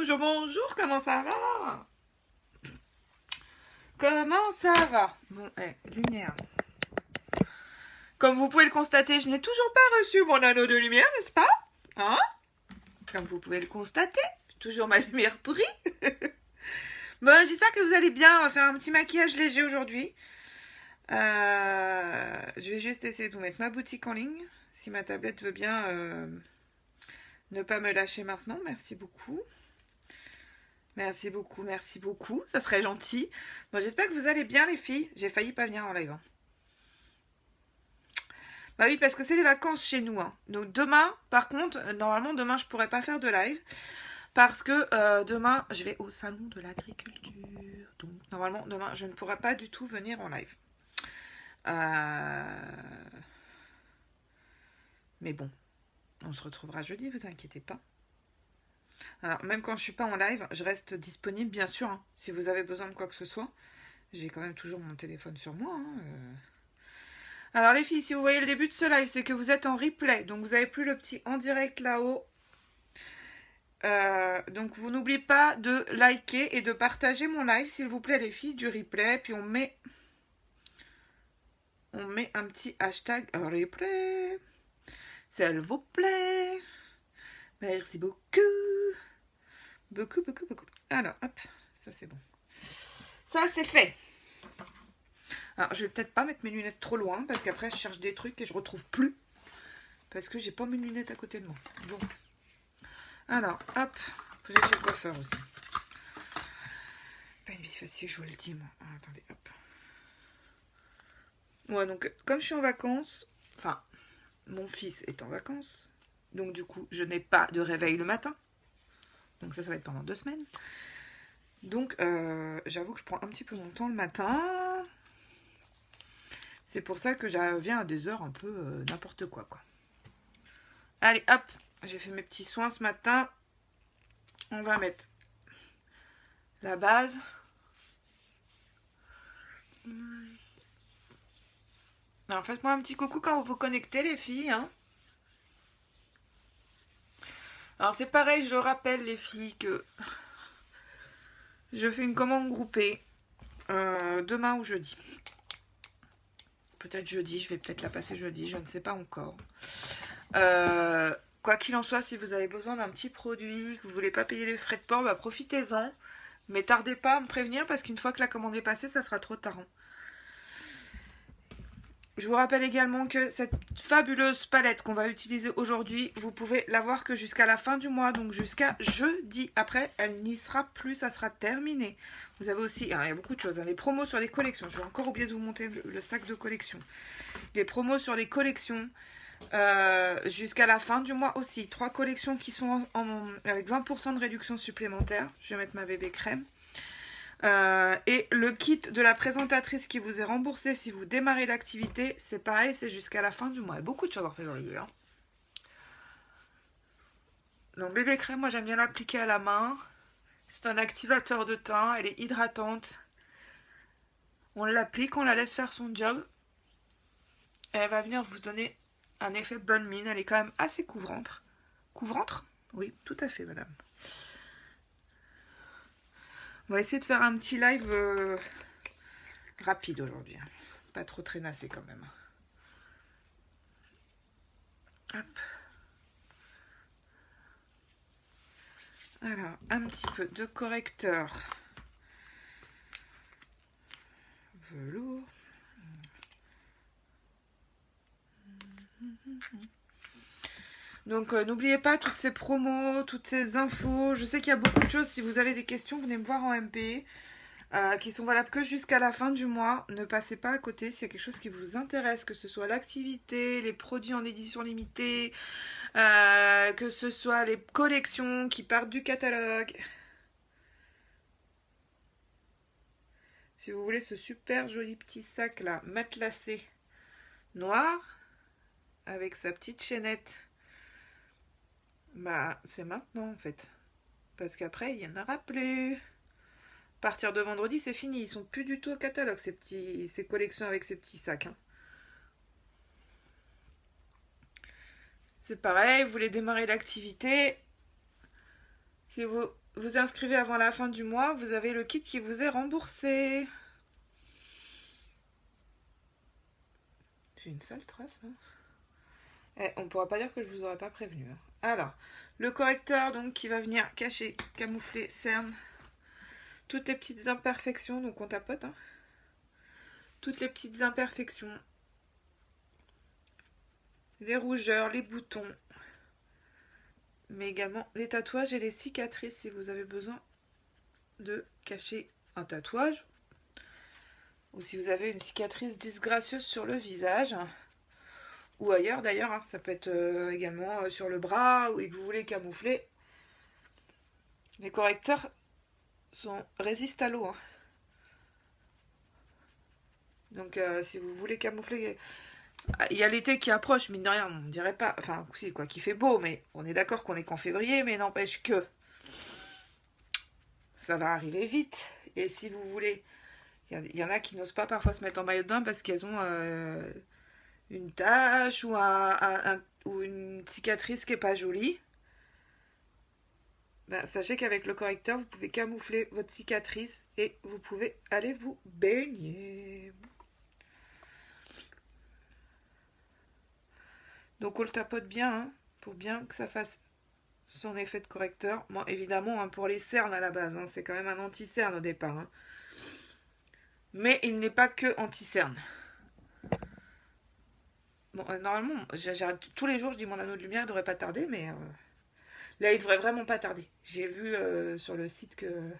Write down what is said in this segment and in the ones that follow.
bonjour, bonjour, comment ça va? Comment ça va? Bon, lumière. Comme vous pouvez le constater, je n'ai toujours pas reçu mon anneau de lumière, n'est-ce pas? Hein? Comme vous pouvez le constater, toujours ma lumière pourrie. Bon, j'espère que vous allez bien. On va faire un petit maquillage léger aujourd'hui. Je vais juste essayer de vous mettre ma boutique en ligne. Si ma tablette veut bien ne pas me lâcher maintenant, merci beaucoup. Merci beaucoup, merci beaucoup. Ça serait gentil. Bon, j'espère que vous allez bien, les filles. J'ai failli pas venir en live. Bah oui, parce que c'est les vacances chez nous. Donc demain, par contre, normalement, demain, je pourrais pas faire de live. Parce que demain, je vais au salon de l'agriculture. Donc normalement, demain, je ne pourrai pas du tout venir en live. Mais bon, on se retrouvera jeudi, vous inquiétez pas. Alors, même quand je suis pas en live, je reste disponible, bien sûr, si vous avez besoin de quoi que ce soit. J'ai quand même toujours mon téléphone sur moi. Alors, les filles, si vous voyez le début de ce live, c'est que vous êtes en replay. Donc, vous n'avez plus le petit en direct là-haut. Donc, vous n'oubliez pas de liker et de partager mon live, s'il vous plaît, les filles, du replay. Puis, on met un petit hashtag replay. S'il vous plaît. Merci beaucoup. Beaucoup. Alors, hop, ça c'est bon. Ça c'est fait. Alors, je vais peut-être pas mettre mes lunettes trop loin parce qu'après je cherche des trucs et je retrouve plus. Parce que j'ai pas mes lunettes à côté de moi. Bon. Alors, hop, faut que j'aille chez le coiffeur aussi. Pas une vie facile, je vous le dis, moi. Ah, attendez, hop. Ouais, donc, comme je suis en vacances, enfin, mon fils est en vacances. Donc, du coup, je n'ai pas de réveil le matin. Donc ça va être pendant 2 semaines. Donc j'avoue que je prends un petit peu mon temps le matin. C'est pour ça que je viens à des heures un peu n'importe quoi. Allez hop, j'ai fait mes petits soins ce matin. On va mettre la base. Alors faites-moi un petit coucou quand vous vous connectez, les filles. Alors c'est pareil, je rappelle les filles que je fais une commande groupée demain ou jeudi. Peut-être jeudi, je vais peut-être la passer jeudi, je ne sais pas encore. Quoi qu'il en soit, si vous avez besoin d'un petit produit, que vous ne voulez pas payer les frais de port, bah profitez-en. Mais tardez pas à me prévenir parce qu'une fois que la commande est passée, ça sera trop tard. Je vous rappelle également que cette fabuleuse palette qu'on va utiliser aujourd'hui, vous pouvez l'avoir que jusqu'à la fin du mois, donc jusqu'à jeudi. Après, elle n'y sera plus, ça sera terminé. Vous avez aussi, il y a beaucoup de choses, les promos sur les collections. Je vais encore oublier de vous montrer le sac de collection. Les promos sur les collections jusqu'à la fin du mois aussi. 3 collections qui sont avec 20% de réduction supplémentaire. Je vais mettre ma bébé crème. Et le kit de la présentatrice qui vous est remboursé si vous démarrez l'activité, c'est pareil, c'est jusqu'à la fin du mois. Il y a beaucoup de choses en février. Donc bébé crème, moi j'aime bien l'appliquer à la main. C'est un activateur de teint, elle est hydratante. On l'applique, on la laisse faire son job. Et elle va venir vous donner un effet bonne mine. Elle est quand même assez couvrante. Couvrante? Oui, tout à fait, madame. On va essayer de faire un petit live rapide aujourd'hui. Pas trop traînassé quand même. Hop. Alors, un petit peu de correcteur velours. Donc n'oubliez pas toutes ces promos, toutes ces infos. Je sais qu'il y a beaucoup de choses. Si vous avez des questions, venez me voir en MP. Qui sont valables que jusqu'à la fin du mois. Ne passez pas à côté s'il y a quelque chose qui vous intéresse, que ce soit l'activité, les produits en édition limitée, que ce soit les collections qui partent du catalogue. Si vous voulez ce super joli petit sac là, matelassé, noir, avec sa petite chaînette, bah c'est maintenant en fait. Parce qu'après, il n'y en aura plus. À partir de vendredi, c'est fini. Ils sont plus du tout au catalogue, ces collections avec ces petits sacs. C'est pareil, vous voulez démarrer l'activité, Si vous vous inscrivez avant la fin du mois, vous avez le kit qui vous est remboursé. J'ai une sale trace là. On ne pourra pas dire que je vous aurais pas prévenu. Hein. Alors, le correcteur donc qui va venir cacher, camoufler, cerne toutes les petites imperfections. Donc on tapote. Hein. Toutes les petites imperfections. Les rougeurs, les boutons. Mais également les tatouages et les cicatrices si vous avez besoin de cacher un tatouage. Ou si vous avez une cicatrice disgracieuse sur le visage. Ou ailleurs d'ailleurs, hein. Ça peut être également sur le bras ou que vous voulez camoufler. Les correcteurs résistent à l'eau. Hein. Donc si vous voulez camoufler... Il y a l'été qui approche, mine de rien, on ne dirait pas... Enfin, si, quoi, qu'il fait beau, mais on est d'accord qu'on est qu'en février, mais n'empêche que... Ça va arriver vite. Et si vous voulez... Il y en a qui n'osent pas parfois se mettre en maillot de bain parce qu'elles ont une tache ou, ou une cicatrice qui n'est pas jolie. Ben, sachez qu'avec le correcteur, vous pouvez camoufler votre cicatrice et vous pouvez aller vous baigner. Donc on le tapote bien hein, pour bien que ça fasse son effet de correcteur. Bon, évidemment, hein, pour les cernes à la base, hein, c'est quand même un anti-cerne au départ. Hein. Mais il n'est pas que anti-cerne. Bon, normalement, tous les jours, je dis mon anneau de lumière, il ne devrait pas tarder, mais là, il ne devrait vraiment pas tarder. J'ai vu sur le site que...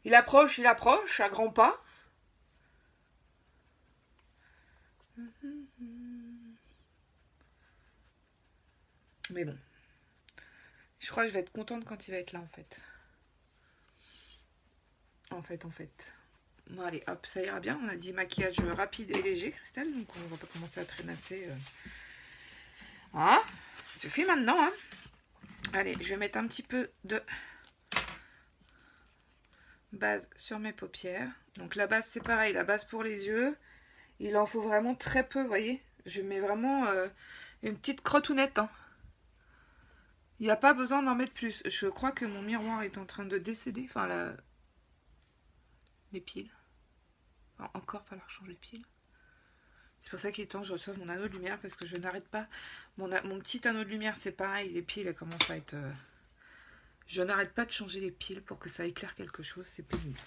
Il approche, à grands pas. Mais bon. Je crois que je vais être contente quand il va être là, en fait. En fait. Bon, allez, hop, ça ira bien. On a dit maquillage rapide et léger, Christelle. Donc, on va pas commencer à traînasser. Ah, suffit maintenant, hein. Allez, je vais mettre un petit peu de base sur mes paupières. Donc, la base, c'est pareil. La base pour les yeux. Il en faut vraiment très peu, vous voyez. Je mets vraiment une petite crotounette, hein. Il n'y a pas besoin d'en mettre plus. Je crois que mon miroir est en train de décéder. Enfin, les piles. Enfin, encore falloir changer les piles. C'est pour ça qu'il est temps que je reçoive mon anneau de lumière parce que je n'arrête pas. Mon petit anneau de lumière, c'est pareil. Les piles, elles commencent à être... Je n'arrête pas de changer les piles pour que ça éclaire quelque chose. C'est pénible.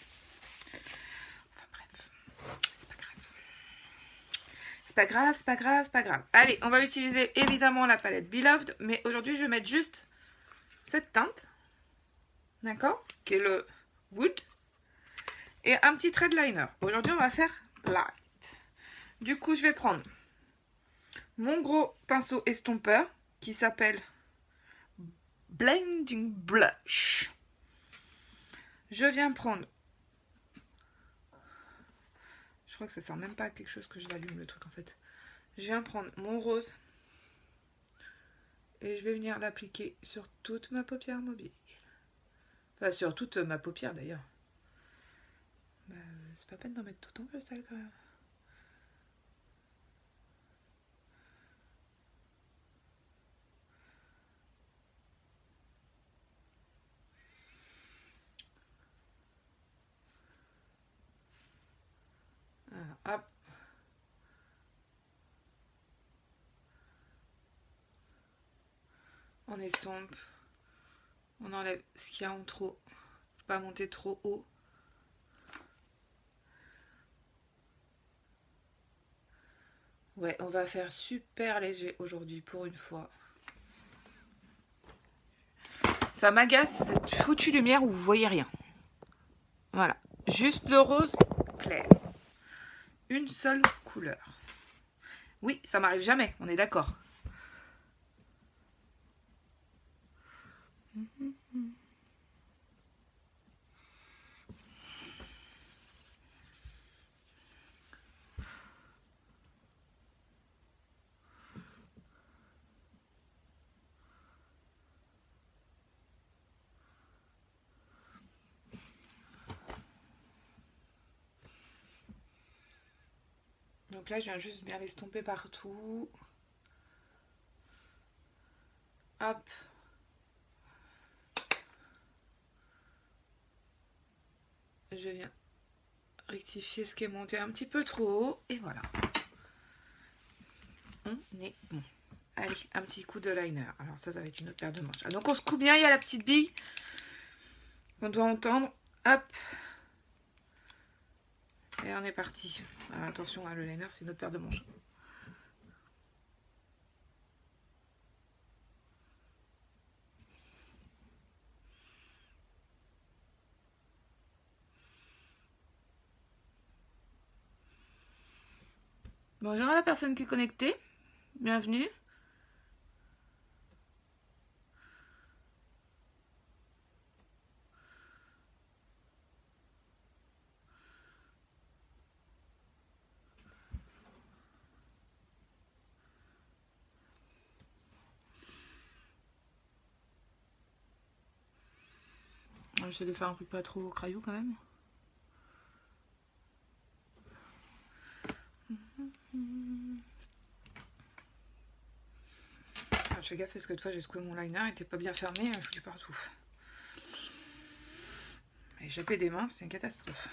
Enfin bref. C'est pas grave. C'est pas grave, c'est pas grave, c'est pas grave. Allez, on va utiliser évidemment la palette Beloved. Mais aujourd'hui, je vais mettre juste cette teinte. D'accord? Qui est le Wood. Et un petit thread liner. Aujourd'hui, on va faire light. Du coup, je vais prendre mon gros pinceau estompeur qui s'appelle Blending Blush. Je viens prendre... Je crois que ça sert même pas à quelque chose que je l'allume le truc en fait. Je viens prendre mon rose et je vais venir l'appliquer sur toute ma paupière mobile. Enfin, sur toute ma paupière d'ailleurs. Bah, c'est pas peine d'en mettre tout en cristal quand même. Alors, hop. On estompe. On enlève ce qu'il y a en trop. Faut pas monter trop haut. Ouais, on va faire super léger aujourd'hui pour une fois. Ça m'agace cette foutue lumière où vous voyez rien. Voilà, juste le rose clair. Une seule couleur. Oui, ça m'arrive jamais, on est d'accord. Donc là, je viens juste bien l'estomper partout. Hop. je viens rectifier ce qui est monté un petit peu trop haut. Et voilà. On est bon. Allez, un petit coup de liner. Alors ça va être une autre paire de manches. Ah, donc on se coupe bien, il y a la petite bille qu'on doit entendre. Hop. Et on est parti. Alors, attention, le liner, c'est une autre paire de manches. Bonjour à la personne qui est connectée. Bienvenue. J'essaie de faire un truc pas trop craillou quand même. Alors, je fais gaffe parce que fois j'ai secoué mon liner, il était pas bien fermé, il foutu partout. Échapper des mains, c'est une catastrophe.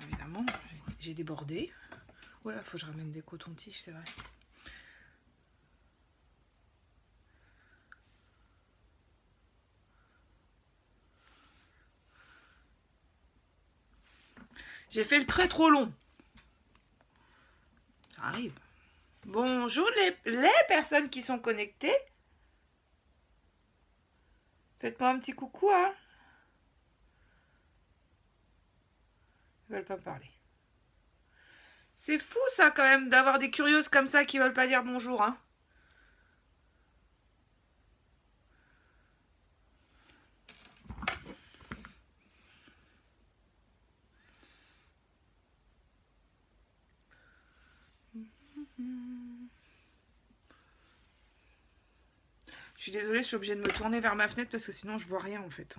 Évidemment, j'ai débordé. Voilà, faut que je ramène des cotons-tiges, c'est vrai. J'ai fait le trait trop long. Ça arrive. Bonjour les personnes qui sont connectées. Faites-moi un petit coucou, hein. Ils veulent pas me parler. C'est fou ça quand même d'avoir des curieuses comme ça qui veulent pas dire bonjour, hein. Je suis désolée, je suis obligée de me tourner vers ma fenêtre parce que sinon je vois rien en fait.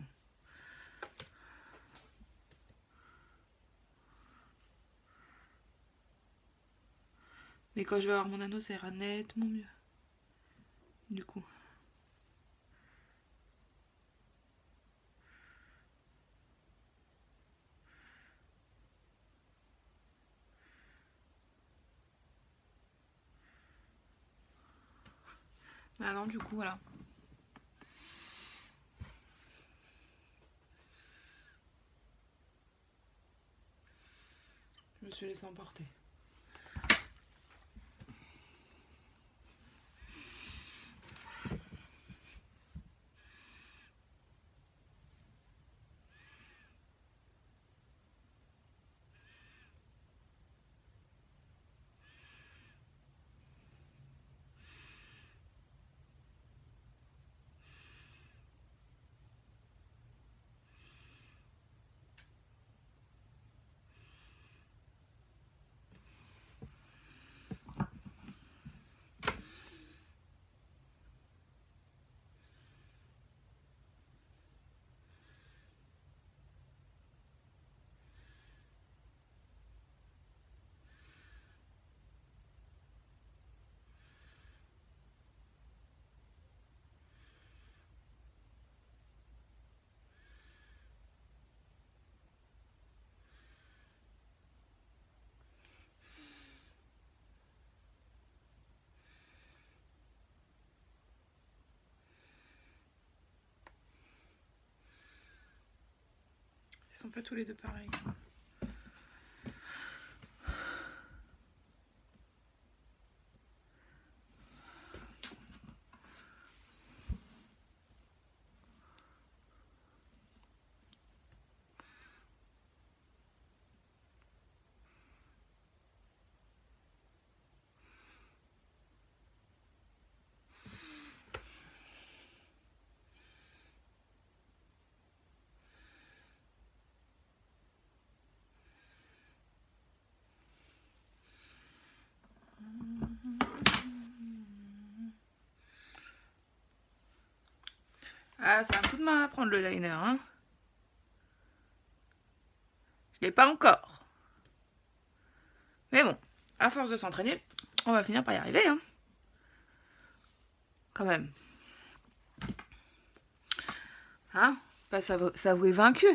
Mais quand je vais avoir mon anneau, ça ira nettement mieux. Du coup. Ah non, du coup, voilà. Je me suis laissée emporter. Ils sont pas tous les deux pareils. Ah, c'est un coup de main à prendre le liner, hein. Je l'ai pas encore. Mais bon, à force de s'entraîner, on va finir par y arriver, hein. Quand même. Hein? Pas s'avouer vaincu.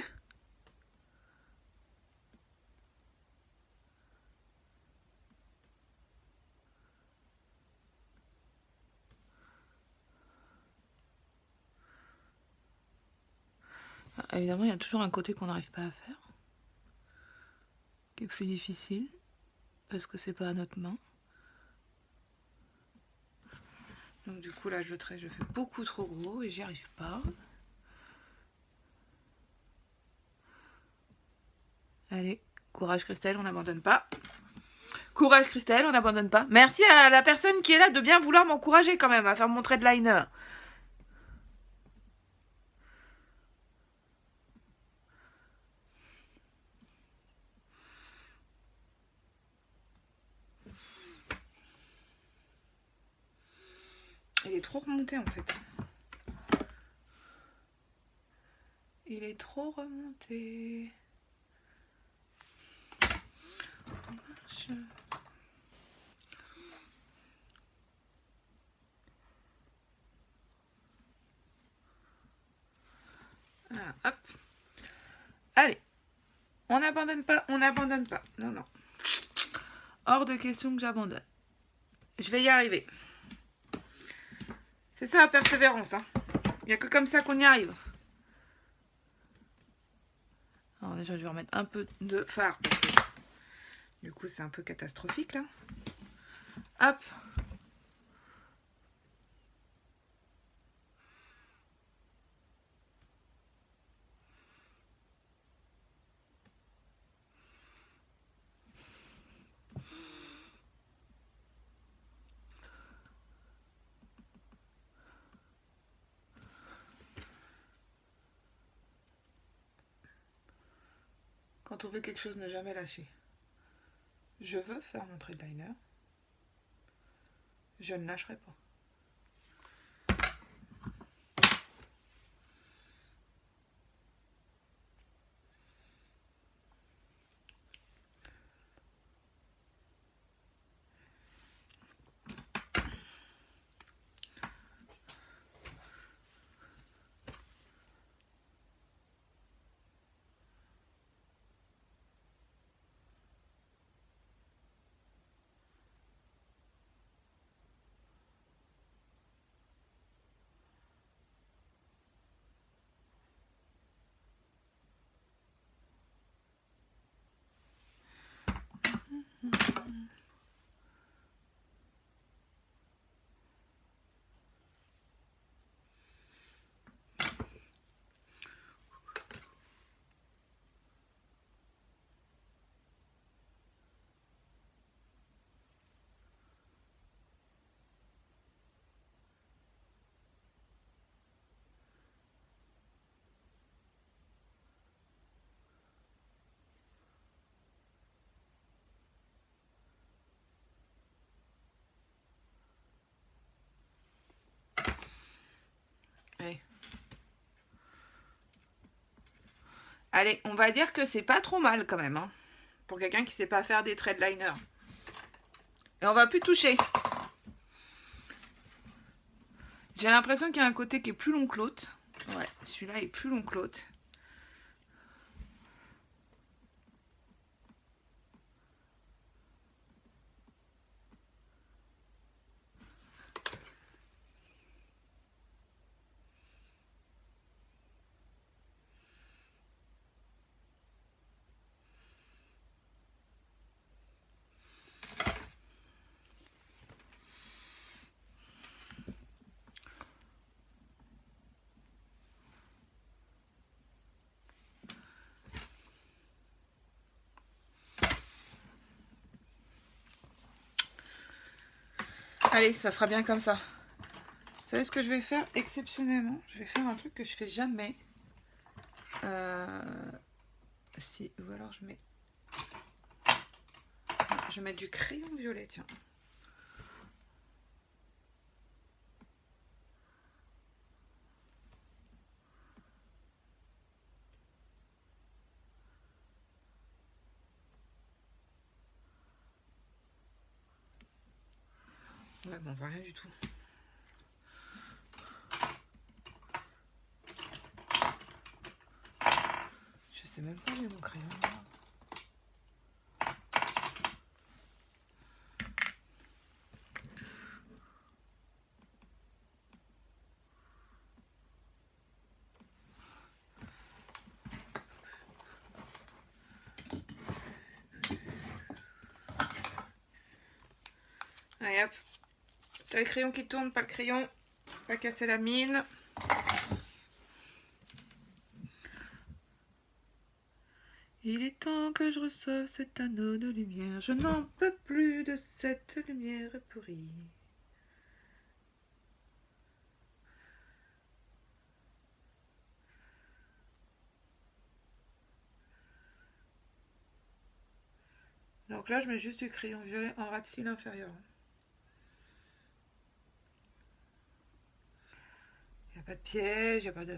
Ah, évidemment, il y a toujours un côté qu'on n'arrive pas à faire, qui est plus difficile, parce que c'est pas à notre main. Donc du coup, là, je fais beaucoup trop gros et j'y arrive pas. Allez, courage Christelle, on n'abandonne pas. Courage Christelle, on n'abandonne pas. Merci à la personne qui est là de bien vouloir m'encourager quand même à faire mon trait de liner. Il est trop remonté en fait. Il est trop remonté. Voilà, hop. Allez. On n'abandonne pas, on n'abandonne pas. Non, non. Hors de question que j'abandonne. Je vais y arriver. C'est ça la persévérance, hein. Il n'y a que comme ça qu'on y arrive. Alors déjà, je vais remettre un peu de fard. Du coup, c'est un peu catastrophique, là. Hop. Quand on veut quelque chose, ne jamais lâcher. Je veux faire mon trait de liner. Je ne lâcherai pas. Allez. Allez, on va dire que c'est pas trop mal quand même, hein, pour quelqu'un qui sait pas faire des traits de liner. Et on va plus toucher. J'ai l'impression qu'il y a un côté qui est plus long que l'autre. Ouais, celui-là est plus long que l'autre. Allez, ça sera bien comme ça. Vous savez ce que je vais faire exceptionnellement? Je vais faire un truc que je fais jamais. Si, ou alors je mets du crayon violet, tiens. Ouais, bon, on voit rien du tout. Je sais même pas où est mon crayon. Allez hop. T'as le crayon qui tourne, pas le crayon. Pas casser la mine. Il est temps que je reçoive cet anneau de lumière. Je n'en peux plus de cette lumière pourrie. Donc là, je mets juste du crayon violet en ras de cils inférieur. Il n'y a pas de piège, il n'y a pas de...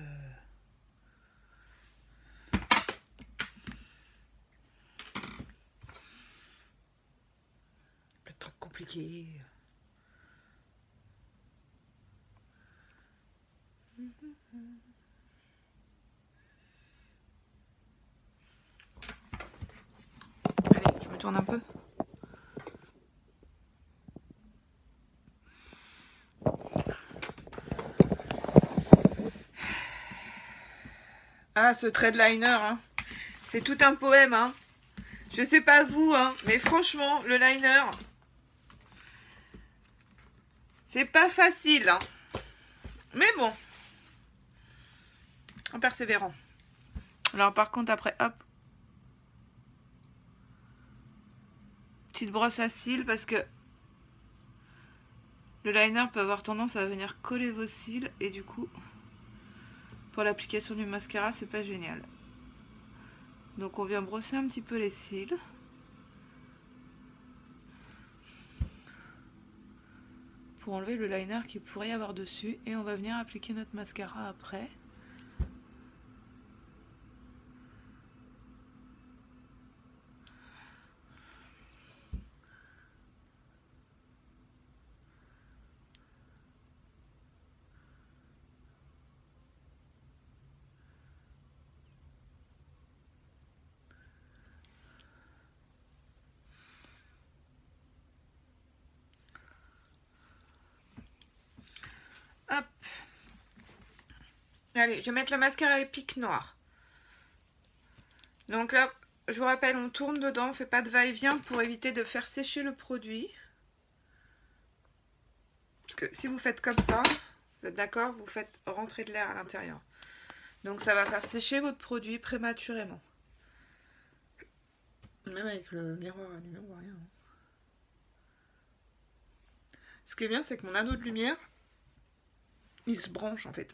Pas de trucs compliqués. Allez, je me tourne un peu. Ah, ce trade liner, hein. C'est tout un poème, hein. Je sais pas vous, hein, mais franchement, le liner, c'est pas facile, hein. Mais bon, en persévérant. Alors par contre, après, hop. Petite brosse à cils parce que le liner peut avoir tendance à venir coller vos cils et du coup, pour l'application du mascara, c'est pas génial. Donc on vient brosser un petit peu les cils. Pour enlever le liner qui pourrait y avoir dessus. Et on va venir appliquer notre mascara après. Hop. Allez, je vais mettre le mascara épique noir. Donc là, je vous rappelle, on tourne dedans, on ne fait pas de va-et-vient pour éviter de faire sécher le produit. Parce que si vous faites comme ça, vous êtes d'accord, vous faites rentrer de l'air à l'intérieur. Donc ça va faire sécher votre produit prématurément. Même avec le miroir allumé, on voit rien. Ce qui est bien, c'est que mon anneau de lumière, il se branche en fait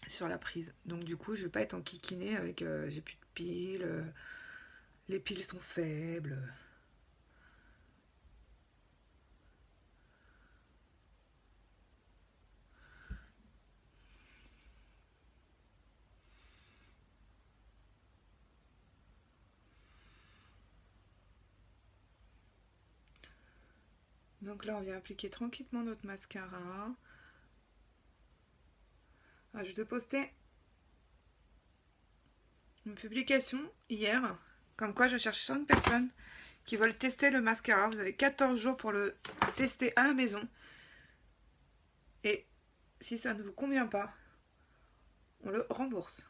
sur la prise. Donc du coup, je vais pas être enquiquinée avec j'ai plus de piles, les piles sont faibles. Donc là, on vient appliquer tranquillement notre mascara. Ah, je vais te poster une publication hier, comme quoi je cherche 5 personnes qui veulent tester le mascara. Vous avez 14 jours pour le tester à la maison. Et si ça ne vous convient pas, on le rembourse.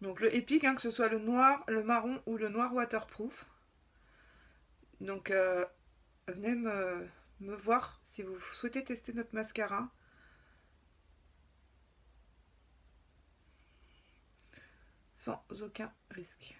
Donc le Epic, hein, que ce soit le noir, le marron ou le noir waterproof. Donc venez me voir si vous souhaitez tester notre mascara. Sans aucun risque.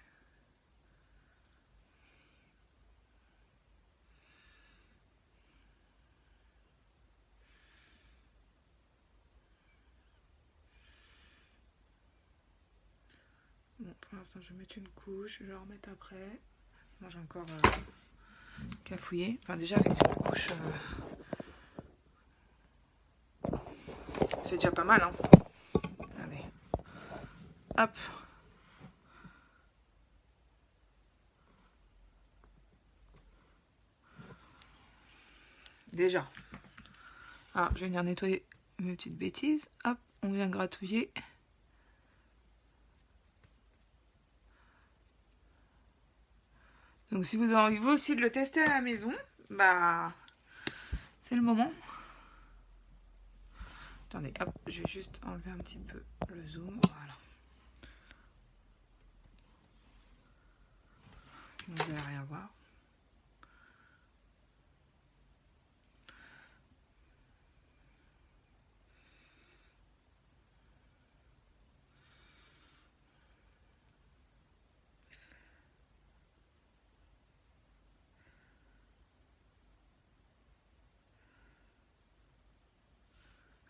Bon, pour l'instant, je vais mettre une couche, je vais en remettre après. Moi, j'ai encore cafouillé. Enfin, déjà, avec une couche, c'est déjà pas mal, hein. Allez. Hop. déjà. Alors, je vais venir nettoyer mes petites bêtises. Hop, on vient gratouiller. Donc si vous avez envie vous aussi de le tester à la maison, bah c'est le moment. Attendez, hop, je vais juste enlever un petit peu le zoom, voilà. Vous n'allez rien voir.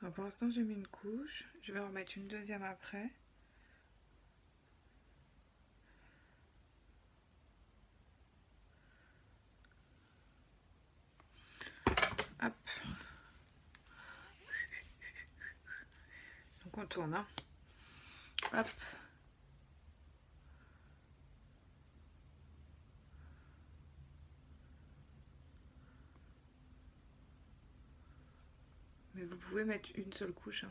Alors pour l'instant j'ai mis une couche, je vais en remettre une deuxième après. Hop. Donc on tourne, hein. Hop. Mais vous pouvez mettre une seule couche, hein.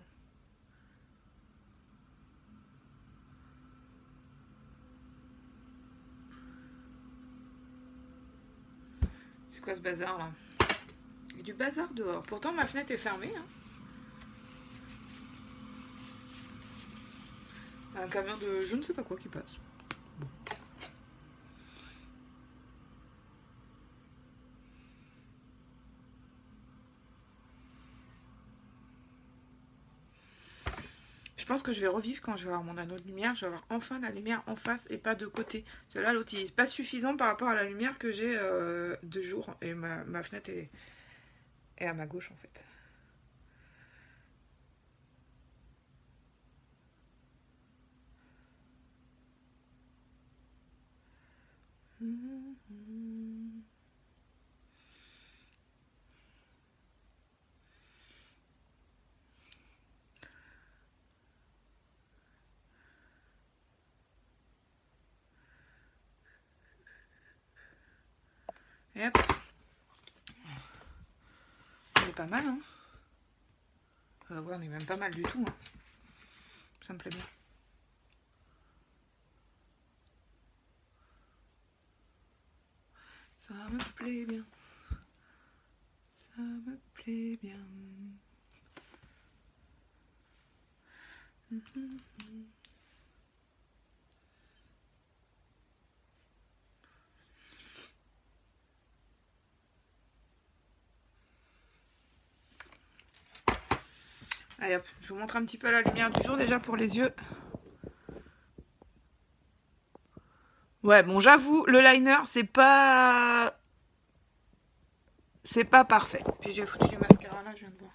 C'est quoi ce bazar là? Il y a du bazar dehors. Pourtant ma fenêtre est fermée, hein. Un camion de je ne sais pas quoi qui passe. Bon. Je pense que je vais revivre quand je vais avoir mon anneau de lumière. Je vais avoir enfin la lumière en face et pas de côté. Parce que là, l'autre, il n'est pas suffisant par rapport à la lumière que j'ai de jour. Et ma fenêtre est à ma gauche, en fait. Et hop. On est pas mal, hein. On va voir, on est même pas mal du tout, hein. Ça me plaît bien. Ça me plaît bien. Ça me plaît bien. Allez hop, je vous montre un petit peu la lumière du jour déjà pour les yeux. Ouais, bon, j'avoue, le liner, c'est pas parfait. Puis j'ai foutu du mascara là, je viens de voir.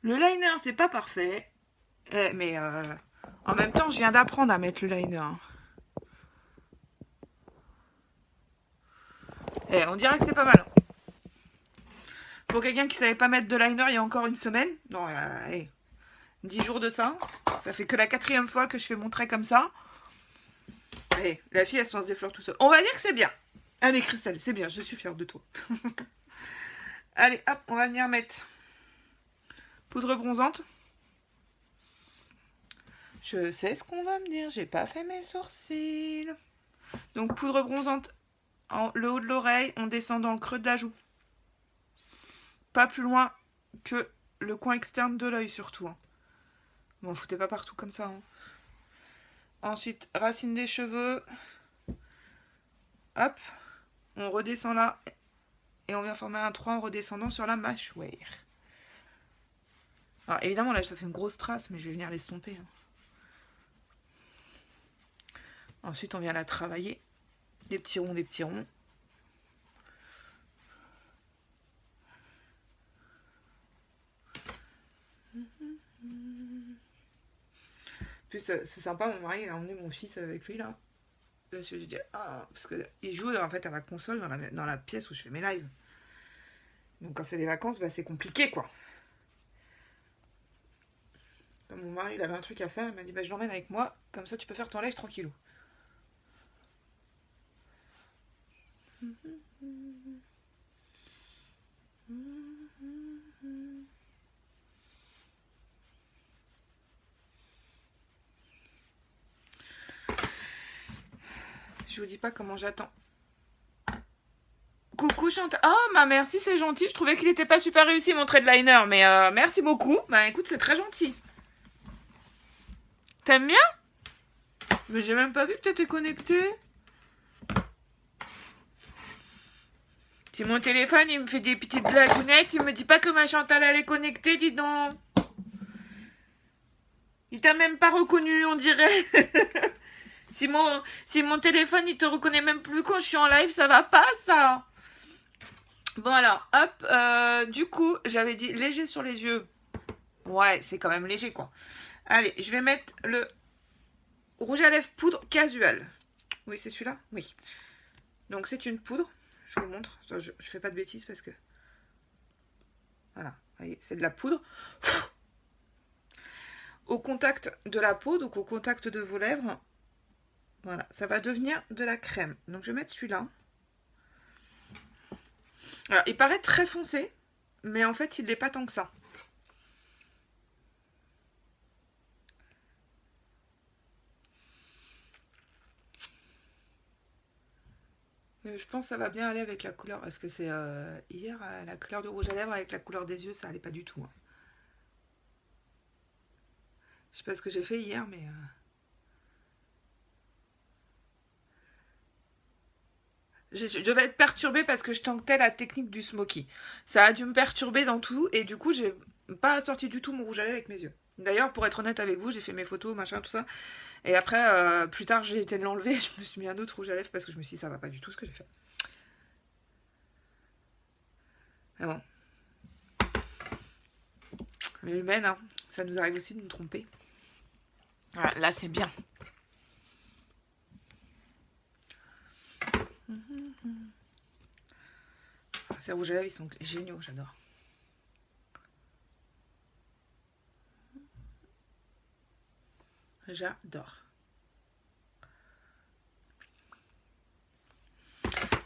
Le liner, c'est pas parfait. Mais en même temps, je viens d'apprendre à mettre le liner. Hein. On dirait que c'est pas mal. Pour quelqu'un qui savait pas mettre de liner il y a encore une semaine, non, 10 jours de ça, ça fait que la 4e fois que je fais mon trait comme ça. La fille, elle se déflore tout seul. On va dire que c'est bien. Allez, Christelle, c'est bien, je suis fière de toi. Allez, hop, on va venir mettre poudre bronzante. Je sais ce qu'on va me dire, j'ai pas fait mes sourcils. Donc, poudre bronzante en le haut de l'oreille, on descend dans le creux de la joue. Pas plus loin que le coin externe de l'œil, surtout. Hein. Bon, foutez pas partout comme ça. Hein. Ensuite, racine des cheveux. Hop, on redescend là. Et on vient former un 3 en redescendant sur la mâchoire. Alors, évidemment, là, ça fait une grosse trace, mais je vais venir l'estomper. Hein. Ensuite, on vient la travailler. Des petits ronds, des petits ronds. Puis c'est sympa, mon mari a emmené mon fils avec lui là. Parce que je dis, parce qu'il joue en fait à la console dans la pièce où je fais mes lives. Donc quand c'est des vacances, bah, c'est compliqué quoi. Comme mon mari il avait un truc à faire, il m'a dit bah, je l'emmène avec moi, comme ça tu peux faire ton live tranquillou. Je vous dis pas comment j'attends. Coucou Chantal. Oh, bah merci, c'est gentil. Je trouvais qu'il était pas super réussi mon trait de liner, mais merci beaucoup. Bah écoute, c'est très gentil. T'aimes bien? Mais j'ai même pas vu que t'étais connecté. Si mon téléphone, il me fait des petites blagounettes, il me dit pas que ma Chantal, elle est connectée, dis donc. Il t'a même pas reconnu, on dirait. si mon téléphone, il te reconnaît même plus quand je suis en live, ça va pas, ça. Bon alors, hop, du coup, j'avais dit léger sur les yeux. Ouais, c'est quand même léger, quoi. Allez, je vais mettre le rouge à lèvres poudre casual. Oui, c'est celui-là? Oui. Donc, c'est une poudre. Je vous montre. Je fais pas de bêtises parce que... Voilà, vous voyez, c'est de la poudre. Au contact de la peau, donc au contact de vos lèvres, voilà, ça va devenir de la crème. Donc, je vais mettre celui-là. Alors, il paraît très foncé, mais en fait, il n'est pas tant que ça. Je pense que ça va bien aller avec la couleur, parce que c'est hier, la couleur de rouge à lèvres avec la couleur des yeux, ça allait pas du tout. Hein. Je sais pas ce que j'ai fait hier, mais... Je vais être perturbée parce que je tentais la technique du smoky. Ça a dû me perturber dans tout, et du coup, j'ai pas sorti du tout mon rouge à lèvres avec mes yeux. D'ailleurs, pour être honnête avec vous, j'ai fait mes photos, machin, tout ça. Et après, plus tard, j'ai été l'enlever, je me suis mis un autre rouge à lèvres parce que je me suis dit, ça va pas du tout ce que j'ai fait. Mais bon. Les humaines, hein, ça nous arrive aussi de nous tromper. Voilà, là, c'est bien. Ces rouges à lèvres, ils sont géniaux, j'adore. J'adore.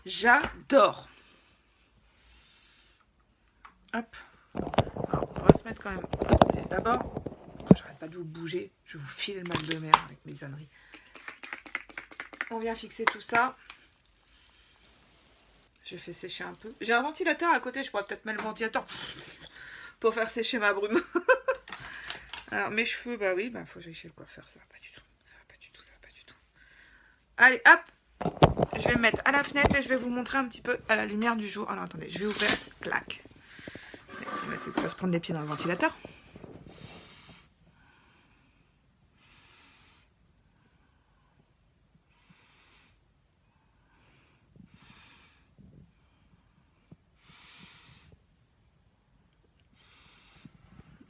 J'adore. Hop. Alors, on va se mettre quand même. D'abord, j'arrête pas de vous bouger. Je vous file le mal de mer avec mes âneries. On vient fixer tout ça. Je fais sécher un peu. J'ai un ventilateur à côté. Je pourrais peut-être mettre le ventilateur pour faire sécher ma brume. Alors, mes cheveux, bah oui, bah faut que j'aille chez le coiffeur. Ça va pas du tout. Ça va pas du tout, ça va pas du tout. Allez, hop. Je vais me mettre à la fenêtre et je vais vous montrer un petit peu à la lumière du jour. Alors, attendez, je vais ouvrir. Clac. On va essayer de pas se prendre les pieds dans le ventilateur.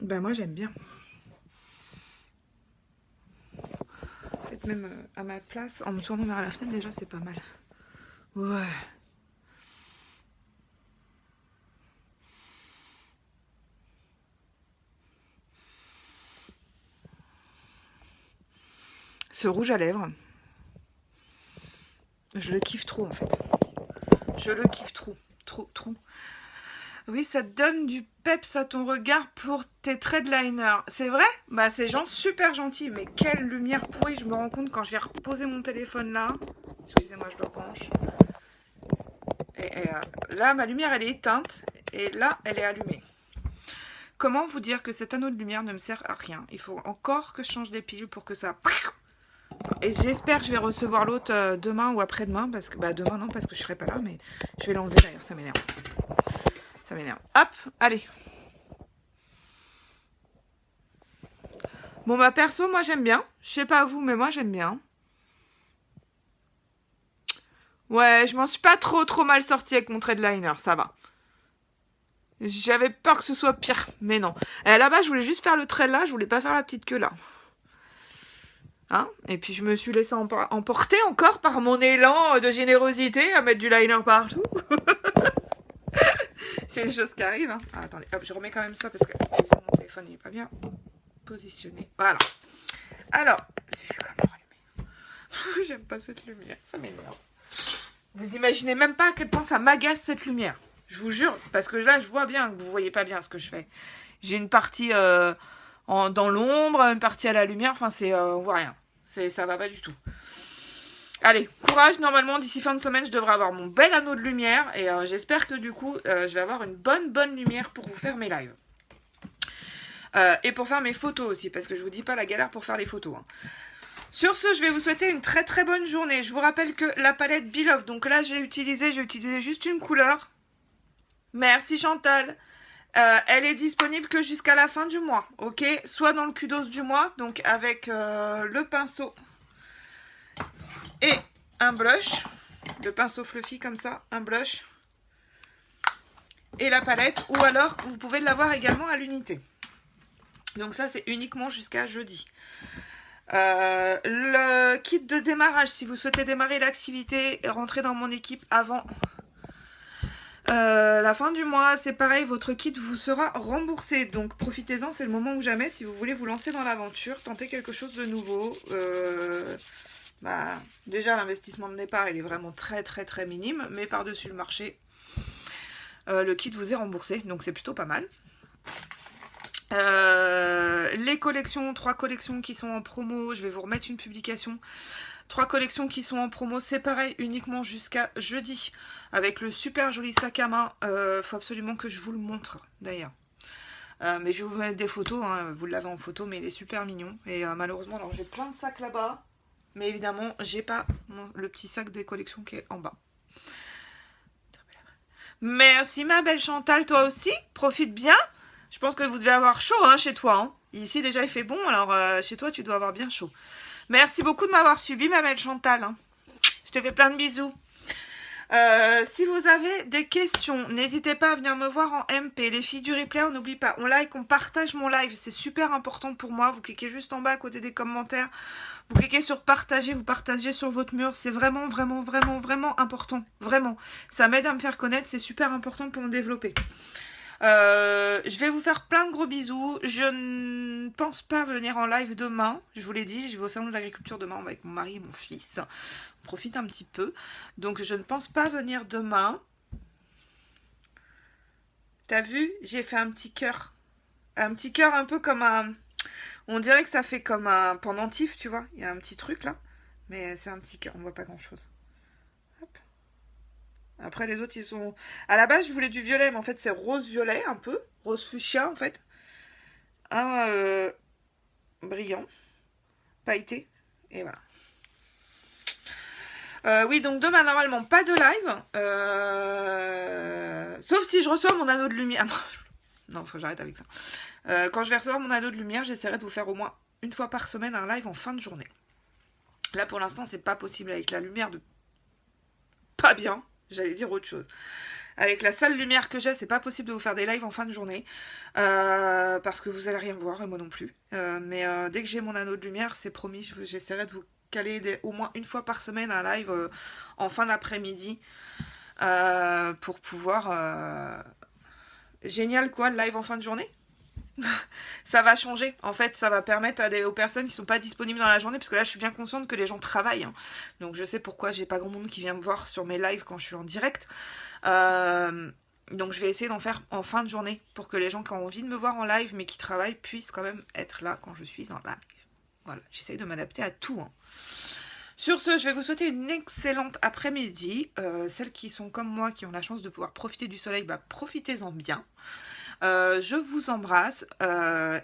Ben moi j'aime bien. Peut-être même à ma place, en me tournant vers la fenêtre, déjà c'est pas mal. Ouais. Ce rouge à lèvres, je le kiffe trop en fait. Je le kiffe trop. Trop. Oui, ça te donne du peps à ton regard pour tes traits de liner. C'est vrai? Bah c'est super gentil. Mais quelle lumière pourrie, je me rends compte quand je vais reposer mon téléphone là. Excusez-moi, je le penche. Et là, ma lumière, elle est éteinte. Et là, elle est allumée. Comment vous dire que cet anneau de lumière ne me sert à rien? Il faut encore que je change les piles pour que ça... Et j'espère que je vais recevoir l'autre demain ou après-demain. Parce que, bah demain non, parce que je serai pas là. Mais je vais l'enlever d'ailleurs, ça m'énerve. Ça m'énerve. Hop, allez. Bon bah perso, moi j'aime bien. Je sais pas vous, mais moi j'aime bien. Ouais, je m'en suis pas trop mal sortie avec mon trait de liner, ça va. J'avais peur que ce soit pire, mais non. Et là-bas, je voulais juste faire le trait là, je voulais pas faire la petite queue là. Hein? Et puis je me suis laissée emporter encore par mon élan de générosité à mettre du liner partout. C'est des choses qui arrivent. Hein. Ah, attendez, hop, je remets quand même ça parce que mon téléphone n'est pas bien positionné. Voilà. Alors, je suis quand même allumée. J'aime pas cette lumière, ça m'énerve. Vous imaginez même pas à quel point ça m'agace cette lumière. Je vous jure, parce que là, je vois bien que vous voyez pas bien ce que je fais. J'ai une partie dans l'ombre, une partie à la lumière, enfin, on voit rien. Ça va pas du tout. Allez, courage, normalement, d'ici fin de semaine, je devrais avoir mon bel anneau de lumière. Et j'espère que du coup, je vais avoir une bonne lumière pour vous faire mes lives. Et pour faire mes photos aussi, parce que je vous dis pas la galère pour faire les photos. Hein. Sur ce, je vais vous souhaiter une très bonne journée. Je vous rappelle que la palette Beloved, donc là j'ai utilisé juste une couleur. Merci Chantal. Elle est disponible que jusqu'à la fin du mois, ok? Soit dans le kudos du mois, donc avec le pinceau et un blush. Le pinceau fluffy comme ça, un blush. Et la palette, ou alors vous pouvez l'avoir également à l'unité. Donc ça c'est uniquement jusqu'à jeudi. Le kit de démarrage, si vous souhaitez démarrer l'activité et rentrer dans mon équipe avant la fin du mois, c'est pareil, votre kit vous sera remboursé. Donc profitez-en, c'est le moment ou jamais si vous voulez vous lancer dans l'aventure, tenter quelque chose de nouveau. Déjà l'investissement de départ il est vraiment très minime, mais par-dessus le marché, le kit vous est remboursé, donc c'est plutôt pas mal. Les collections, 3 collections qui sont en promo, je vais vous remettre une publication. 3 collections qui sont en promo, c'est pareil, uniquement jusqu'à jeudi. Avec le super joli sac à main, faut absolument que je vous le montre d'ailleurs. Mais je vais vous mettre des photos, hein, vous l'avez en photo, mais il est super mignon. Et malheureusement, alors j'ai plein de sacs là-bas, mais évidemment, j'ai pas le petit sac des collections qui est en bas. Merci ma belle Chantal, toi aussi, profite bien. Je pense que vous devez avoir chaud hein, chez toi. Hein. Ici déjà il fait bon, alors chez toi tu dois avoir bien chaud. Merci beaucoup de m'avoir suivi ma belle Chantal. Hein. Je te fais plein de bisous. Si vous avez des questions, n'hésitez pas à venir me voir en MP. Les filles du replay, on n'oublie pas, on like, on partage mon live. C'est super important pour moi. Vous cliquez juste en bas à côté des commentaires. Vous cliquez sur partager, vous partagez sur votre mur. C'est vraiment important. Vraiment. Ça m'aide à me faire connaître. C'est super important pour me développer. Je vais vous faire plein de gros bisous. Je ne pense pas venir en live demain. Je vous l'ai dit, je vais au salon de l'agriculture demain avec mon mari et mon fils. On profite un petit peu. Donc je ne pense pas venir demain. T'as vu? J'ai fait un petit cœur. Un petit cœur un peu comme un... On dirait que ça fait comme un pendentif, tu vois. Il y a un petit truc là. Mais c'est un petit cœur, on voit pas grand chose. Hop. Après les autres ils sont... À la base je voulais du violet mais en fait c'est rose-violet un peu. Rose fuchsia en fait. Un brillant. Pailleté. Et voilà. Oui donc demain normalement pas de live. Sauf si je reçois mon anneau de lumière. Non, faut que j'arrête avec ça. Quand je vais recevoir mon anneau de lumière j'essaierai de vous faire au moins une fois par semaine un live en fin de journée. Là pour l'instant c'est pas possible avec la lumière de... Pas bien. J'allais dire autre chose. Avec la seule lumière que j'ai, c'est pas possible de vous faire des lives en fin de journée. Parce que vous allez rien voir, et moi non plus. Mais dès que j'ai mon anneau de lumière, c'est promis, j'essaierai de vous caler au moins une fois par semaine un live en fin d'après-midi. Pour pouvoir... Génial quoi, le live en fin de journée. Ça va changer, en fait ça va permettre aux personnes qui sont pas disponibles dans la journée, parce que là je suis bien consciente que les gens travaillent, hein. Donc je sais pourquoi j'ai pas grand monde qui vient me voir sur mes lives quand je suis en direct, donc je vais essayer d'en faire en fin de journée, pour que les gens qui ont envie de me voir en live mais qui travaillent puissent quand même être là quand je suis en live. Voilà, j'essaye de m'adapter à tout, hein. Sur ce, je vais vous souhaiter une excellente après-midi. Celles qui sont comme moi, qui ont la chance de pouvoir profiter du soleil, bah profitez-en bien. Je vous embrasse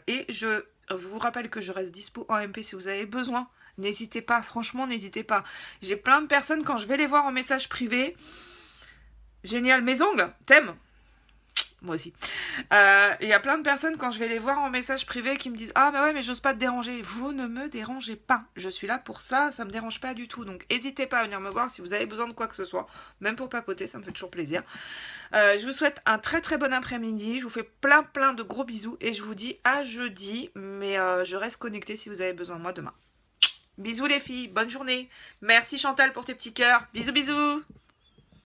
et je vous rappelle que je reste dispo en MP si vous avez besoin. N'hésitez pas, franchement n'hésitez pas. J'ai plein de personnes quand je vais les voir en message privé. Génial, mes ongles, t'aimes? Moi aussi. Il y a plein de personnes quand je vais les voir en message privé qui me disent « Ah bah ouais mais j'ose pas te déranger ». Vous ne me dérangez pas. Je suis là pour ça me dérange pas du tout. Donc n'hésitez pas à venir me voir si vous avez besoin de quoi que ce soit. Même pour papoter, ça me fait toujours plaisir. Je vous souhaite un très bon après-midi. Je vous fais plein de gros bisous. Et je vous dis à jeudi. Mais je reste connectée si vous avez besoin de moi demain. Bisous les filles, bonne journée. Merci Chantal pour tes petits cœurs. Bisous.